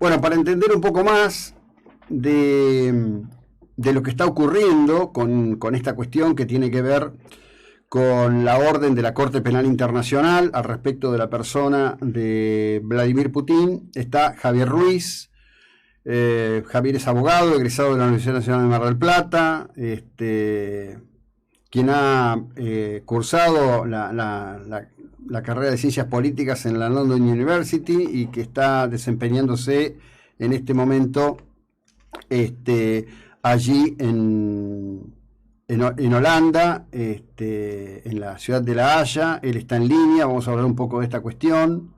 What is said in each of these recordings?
Bueno, para entender un poco más de lo que está ocurriendo con esta cuestión que tiene que ver con la orden de la Corte Penal Internacional al respecto de la persona de Vladimir Putin, está Javier Ruiz. Javier es abogado, egresado de la Universidad Nacional de Mar del Plata, quien ha cursado la carrera de Ciencias Políticas en la London University y que está desempeñándose en este momento allí en Holanda, en la ciudad de La Haya. Él está en línea, vamos a hablar un poco de esta cuestión,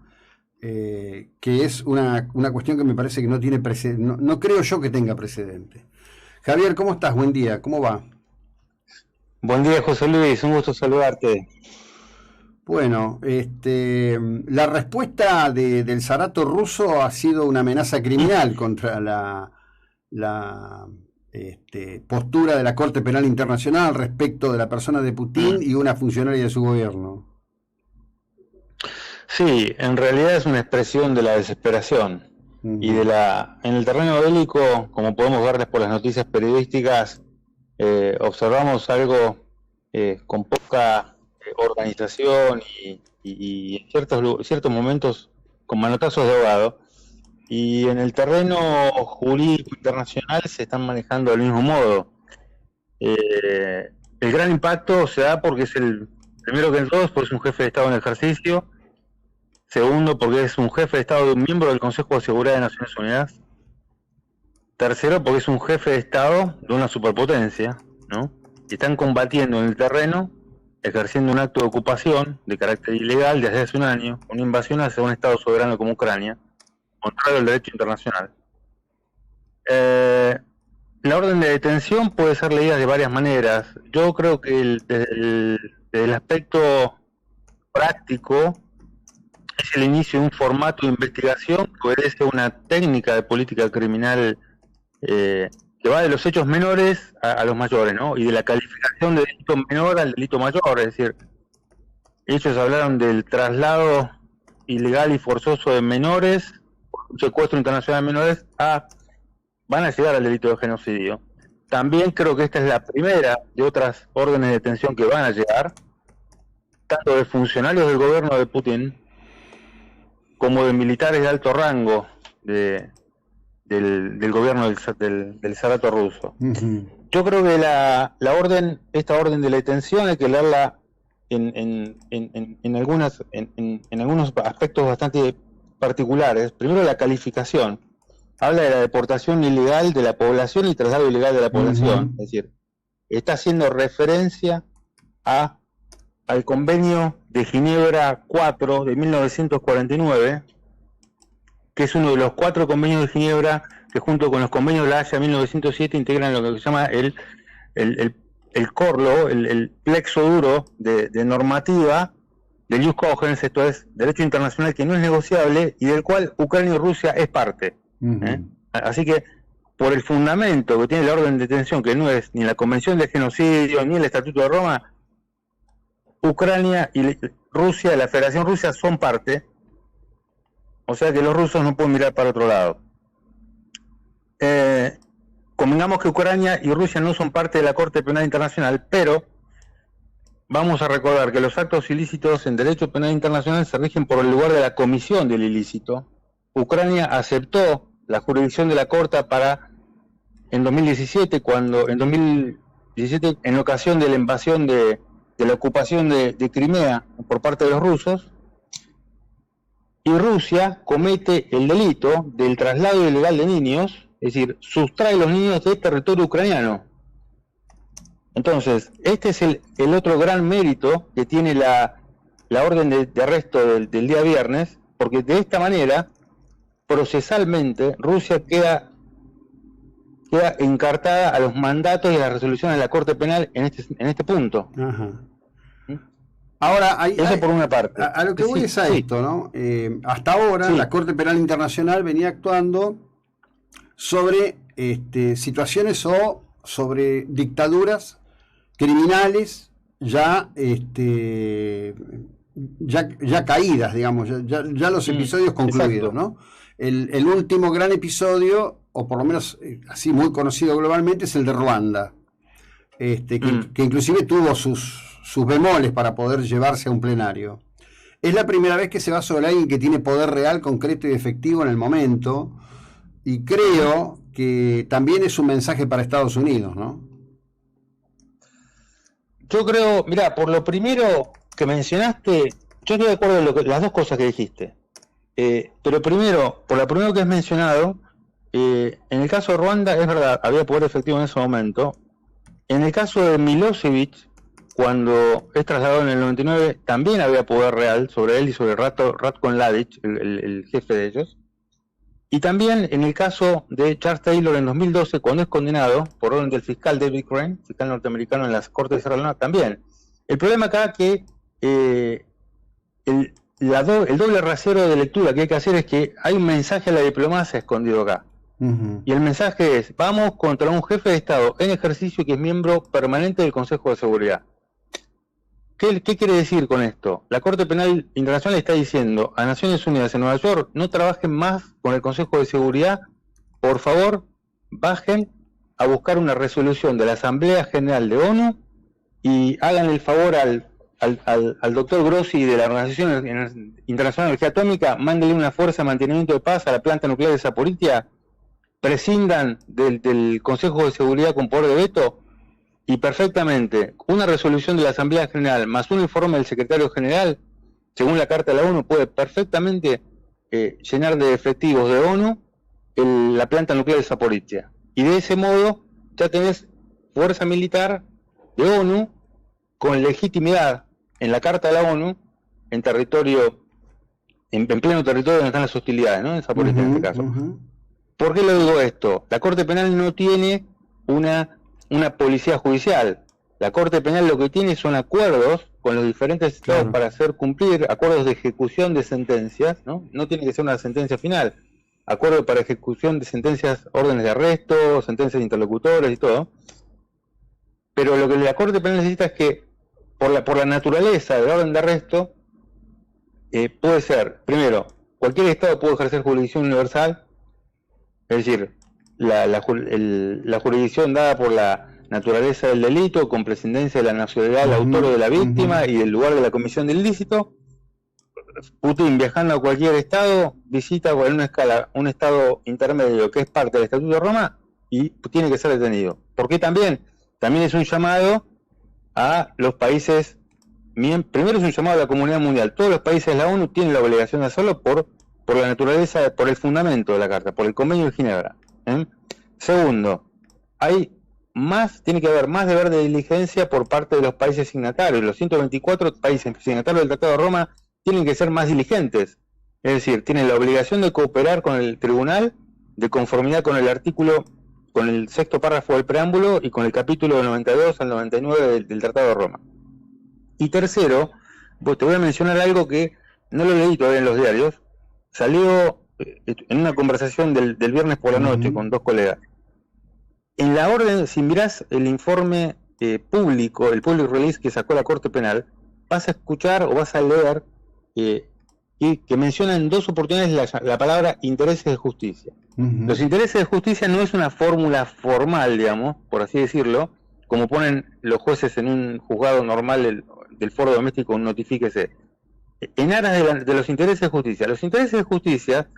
que es una cuestión que me parece que no tiene precedente, no creo yo que tenga precedente. Javier, ¿cómo estás? Buen día, ¿cómo va? Buen día, José Luis, un gusto saludarte. Bueno, la respuesta del Zarato ruso ha sido una amenaza criminal contra la postura de la Corte Penal Internacional respecto de la persona de Putin y una funcionaria de su gobierno. Sí, en realidad es una expresión de la desesperación y en el terreno bélico, como podemos ver por las noticias periodísticas, observamos algo con poca organización y en ciertos momentos con manotazos de ahogado. Y en el terreno jurídico internacional se están manejando del mismo modo. El gran impacto se da porque primero que todo, porque es un jefe de Estado en ejercicio. Segundo, porque es un jefe de Estado de un miembro del Consejo de Seguridad de Naciones Unidas. Tercero, porque es un jefe de Estado de una superpotencia, ¿no? Y están combatiendo en el terreno, ejerciendo un acto de ocupación de carácter ilegal desde hace un año, una invasión hacia un Estado soberano como Ucrania, contrario al derecho internacional. La orden de detención puede ser leída de varias maneras. Yo creo que desde el aspecto práctico es el inicio de un formato de investigación que obedece a una técnica de política criminal que va de los hechos menores a los mayores, ¿no? Y de la calificación de delito menor al delito mayor. Es decir, ellos hablaron del traslado ilegal y forzoso de menores, un secuestro internacional de menores, van a llegar al delito de genocidio. También creo que esta es la primera de otras órdenes de detención que van a llegar, tanto de funcionarios del gobierno de Putin como de militares de alto rango del gobierno del Zarato ruso. Yo creo que esta orden de la detención hay que leerla en algunos aspectos bastante particulares. Primero, la calificación. Habla de la deportación ilegal de la población y traslado ilegal de la población. Es decir, está haciendo referencia al convenio de Ginebra 4 de 1949, que es uno de los 4 convenios de Ginebra que junto con los convenios de La Haya de 1907 integran lo que se llama el corlo, el plexo duro de normativa del Jus Cogens, esto es derecho internacional que no es negociable y del cual Ucrania y Rusia es parte. Así que por el fundamento que tiene la orden de detención, que no es ni la Convención de Genocidio ni el Estatuto de Roma, Ucrania y Rusia, la Federación Rusa, son parte, o sea que los rusos no pueden mirar para otro lado. Convengamos que Ucrania y Rusia no son parte de la Corte Penal Internacional, pero vamos a recordar que los actos ilícitos en derecho penal internacional se rigen por el lugar de la comisión del ilícito. Ucrania aceptó la jurisdicción de la Corte en 2017, en ocasión de la invasión de la ocupación de Crimea por parte de los rusos, y Rusia comete el delito del traslado ilegal de niños, es decir, sustrae los niños del territorio ucraniano. Entonces, este es el otro gran mérito que tiene la orden de arresto del día viernes, porque de esta manera, procesalmente, Rusia queda encartada a los mandatos y a las resoluciones de la Corte Penal en este punto. Ahora, eso por una parte. A lo que voy es a esto, ¿no? Hasta ahora la Corte Penal Internacional venía actuando sobre situaciones o sobre dictaduras criminales ya caídas, digamos, ya los episodios concluidos, ¿no? El último gran episodio, o por lo menos así muy conocido globalmente, es el de Ruanda, que inclusive tuvo sus bemoles para poder llevarse a un plenario. Es la primera vez que se va sobre alguien que tiene poder real, concreto y efectivo en el momento, y creo que también es un mensaje para Estados Unidos, ¿no? Yo creo, mira, por lo primero que mencionaste, yo estoy de acuerdo en las dos cosas que dijiste. Pero primero, por lo primero que has mencionado, en el caso de Ruanda, es verdad, había poder efectivo en ese momento. En el caso de Milosevic, cuando es trasladado en el 99, también había poder real sobre él y sobre Ratko Mladic, el jefe de ellos. Y también en el caso de Charles Taylor en 2012, cuando es condenado por orden del fiscal David Crane, fiscal norteamericano en las Cortes de Sierra Leona, también. El problema acá que el doble rasero de lectura que hay que hacer es que hay un mensaje a la diplomacia escondido acá. Uh-huh. Y el mensaje es, vamos contra un jefe de Estado en ejercicio que es miembro permanente del Consejo de Seguridad. ¿Qué quiere decir con esto? La Corte Penal Internacional está diciendo a Naciones Unidas en Nueva York, no trabajen más con el Consejo de Seguridad, por favor, bajen a buscar una resolución de la Asamblea General de ONU y hagan el favor al doctor Grossi de la Organización Internacional de Energía Atómica, mándenle una fuerza de mantenimiento de paz a la planta nuclear de Zaporizhia, prescindan del Consejo de Seguridad con poder de veto, y perfectamente una resolución de la Asamblea General más un informe del Secretario General, según la Carta de la ONU, puede perfectamente llenar de efectivos de ONU la planta nuclear de Zaporizhia. Y de ese modo ya tenés fuerza militar de ONU con legitimidad en la Carta de la ONU en territorio, en pleno territorio donde están las hostilidades, ¿no? En Zaporizhia, en este caso. Uh-huh. ¿Por qué lo digo esto? La Corte Penal no tiene una policía judicial. La Corte Penal lo que tiene son acuerdos con los diferentes estados para hacer cumplir, acuerdos de ejecución de sentencias, ¿no? No tiene que ser una sentencia final. Acuerdo para ejecución de sentencias, órdenes de arresto, sentencias de interlocutores y todo. Pero lo que la Corte Penal necesita es que, por la naturaleza del orden de arresto, puede ser, primero, cualquier estado puede ejercer jurisdicción universal, es decir, la jurisdicción dada por la naturaleza del delito, con prescindencia de la nacionalidad del autor o de la víctima y del lugar de la comisión del ilícito. Putin, viajando a cualquier estado, visita en una escala un estado intermedio que es parte del Estatuto de Roma y tiene que ser detenido. Porque también es un llamado a los países, primero es un llamado a la comunidad mundial. Todos los países de la ONU tienen la obligación de hacerlo por la naturaleza, por el fundamento de la Carta, por el Convenio de Ginebra. Segundo, tiene que haber más deber de diligencia por parte de los países signatarios. Los 124 países signatarios del Tratado de Roma tienen que ser más diligentes. Es decir, tienen la obligación de cooperar con el tribunal de conformidad con el sexto párrafo del preámbulo y con el capítulo del 92 al 99 del Tratado de Roma. Y tercero, te voy a mencionar algo que no lo leí todavía en los diarios. Salió en una conversación del viernes por la noche con dos colegas. En la orden, si mirás el informe público, el public release que sacó la Corte Penal, vas a escuchar o vas a leer que menciona en dos oportunidades la palabra intereses de justicia. Uh-huh. Los intereses de justicia no es una fórmula formal, digamos, por así decirlo, como ponen los jueces en un juzgado normal del foro doméstico, notifíquese. En aras de los intereses de justicia. Los intereses de justicia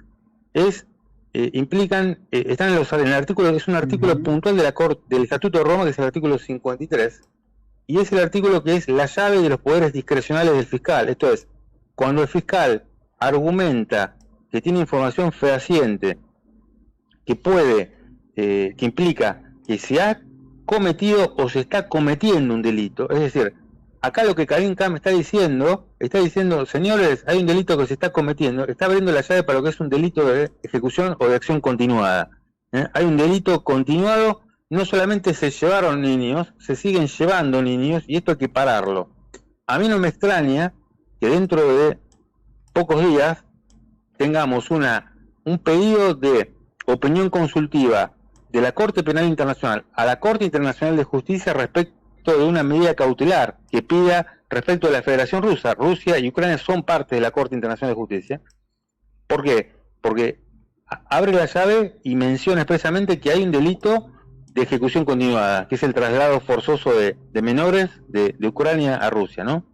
implican, están en el artículo, es un artículo puntual del Estatuto de Roma, que es el artículo 53, y es el artículo que es la llave de los poderes discrecionales del fiscal. Esto es, cuando el fiscal argumenta que tiene información fehaciente que implica que se ha cometido o se está cometiendo un delito, es decir, acá lo que Karim Khan está diciendo, señores, hay un delito que se está cometiendo, está abriendo la llave para lo que es un delito de ejecución o de acción continuada. Hay un delito continuado, no solamente se llevaron niños, se siguen llevando niños, y esto hay que pararlo. A mí no me extraña que dentro de pocos días tengamos un pedido de opinión consultiva de la Corte Penal Internacional a la Corte Internacional de Justicia respecto de una medida cautelar que pida respecto a la Federación Rusa. Rusia y Ucrania son parte de la Corte Internacional de Justicia. ¿Por qué? Porque abre la llave y menciona expresamente que hay un delito de ejecución continuada, que es el traslado forzoso de menores de Ucrania a Rusia, ¿no?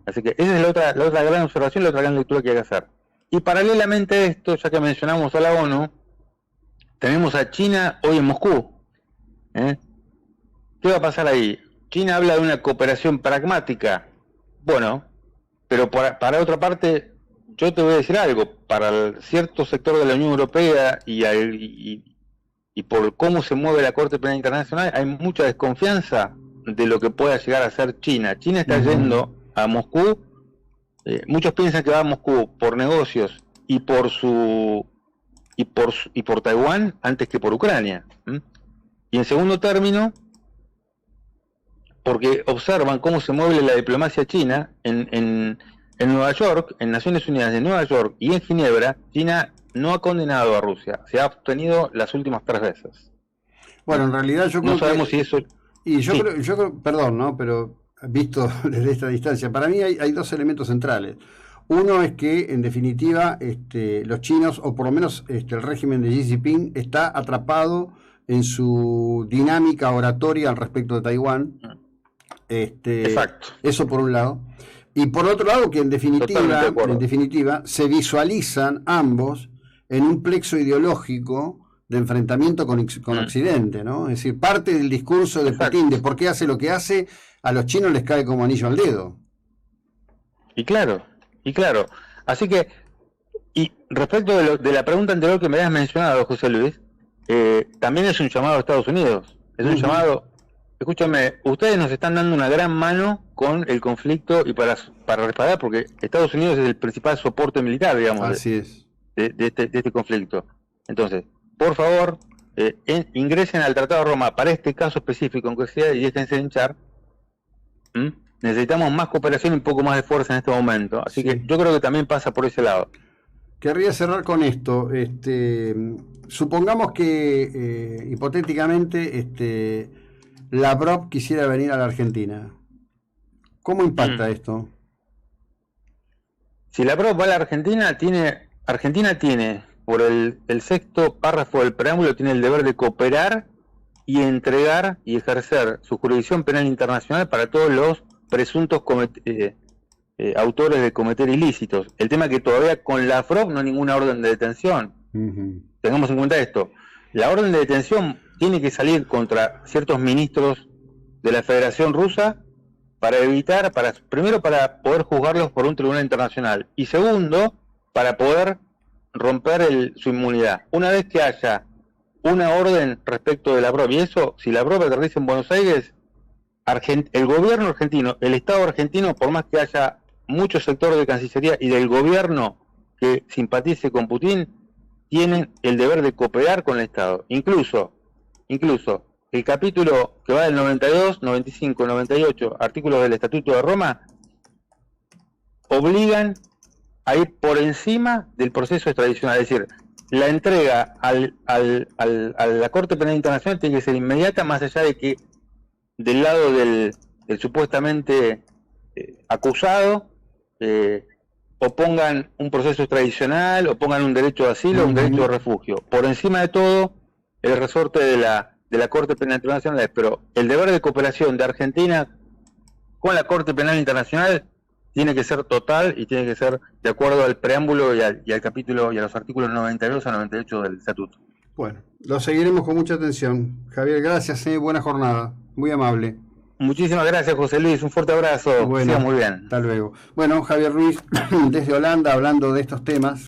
Así que esa es la otra gran observación, la otra gran lectura que hay que hacer. Y paralelamente a esto, ya que mencionamos a la ONU, tenemos a China hoy en Moscú. ¿Qué va a pasar ahí? China habla de una cooperación pragmática. Bueno, pero para otra parte, yo te voy a decir algo. Para el cierto sector de la Unión Europea y por cómo se mueve la Corte Penal Internacional, hay mucha desconfianza de lo que pueda llegar a ser China. China está yendo a Moscú. Muchos piensan que va a Moscú por negocios y por Taiwán antes que por Ucrania. Y en segundo término, porque observan cómo se mueve la diplomacia china en Nueva York, en Naciones Unidas de Nueva York y en Ginebra. China no ha condenado a Rusia, se ha abstenido las últimas 3 veces. Bueno, en realidad yo creo no sabemos si eso... Y yo creo, perdón, ¿no? Pero visto desde esta distancia, para mí hay 2 elementos centrales. Uno es que, en definitiva, los chinos, o por lo menos el régimen de Xi Jinping, está atrapado en su dinámica oratoria al respecto de Taiwán. Exacto. Eso por un lado. Y por otro lado, que en definitiva se visualizan ambos en un plexo ideológico de enfrentamiento con Occidente, ¿no? Es decir, parte del discurso de Putin de por qué hace lo que hace, a los chinos les cae como anillo al dedo. Y claro. Así que, y respecto de la pregunta anterior que me habías mencionado, José Luis, también es un llamado a Estados Unidos. Es un llamado, escúchame, ustedes nos están dando una gran mano con el conflicto y para respaldar, porque Estados Unidos es el principal soporte militar, digamos, de este conflicto. Entonces, por favor, ingresen al Tratado de Roma para este caso específico, aunque sea, y déjense hinchar. Necesitamos más cooperación y un poco más de fuerza en este momento. Así que yo creo que también pasa por ese lado. Querría cerrar con esto. Supongamos que, hipotéticamente, Lavrov quisiera venir a la Argentina. ¿Cómo impacta esto? Si Lavrov va a la Argentina tiene, por el 6º párrafo del preámbulo, tiene el deber de cooperar y entregar y ejercer su jurisdicción penal internacional para todos los presuntos autores de cometer ilícitos. El tema es que todavía con Lavrov no hay ninguna orden de detención. Tengamos en cuenta esto. La orden de detención tiene que salir contra ciertos ministros de la Federación Rusa primero para poder juzgarlos por un tribunal internacional y segundo, para poder romper su inmunidad. Una vez que haya una orden respecto de Lavrov, y eso, si Lavrov aterriza en Buenos Aires, el gobierno argentino, el Estado argentino, por más que haya muchos sectores de Cancillería y del gobierno que simpatice con Putin, tienen el deber de cooperar con el Estado. Incluso el capítulo que va del 92, 95, 98, artículos del Estatuto de Roma, obligan a ir por encima del proceso extradicional. Es decir, la entrega a la Corte Penal Internacional tiene que ser inmediata, más allá de que del lado del supuestamente acusado opongan un proceso extradicional, opongan un derecho de asilo, un derecho de refugio. Por encima de todo, el resorte de la Corte Penal Internacional, pero el deber de cooperación de Argentina con la Corte Penal Internacional tiene que ser total y tiene que ser de acuerdo al preámbulo y al capítulo y a los artículos 92 a 98 del Estatuto. Bueno, lo seguiremos con mucha atención. Javier, gracias, buena jornada, muy amable. Muchísimas gracias, José Luis, un fuerte abrazo. Bueno, siga muy bien. Hasta luego. Bueno, Javier Ruiz, desde Holanda, hablando de estos temas.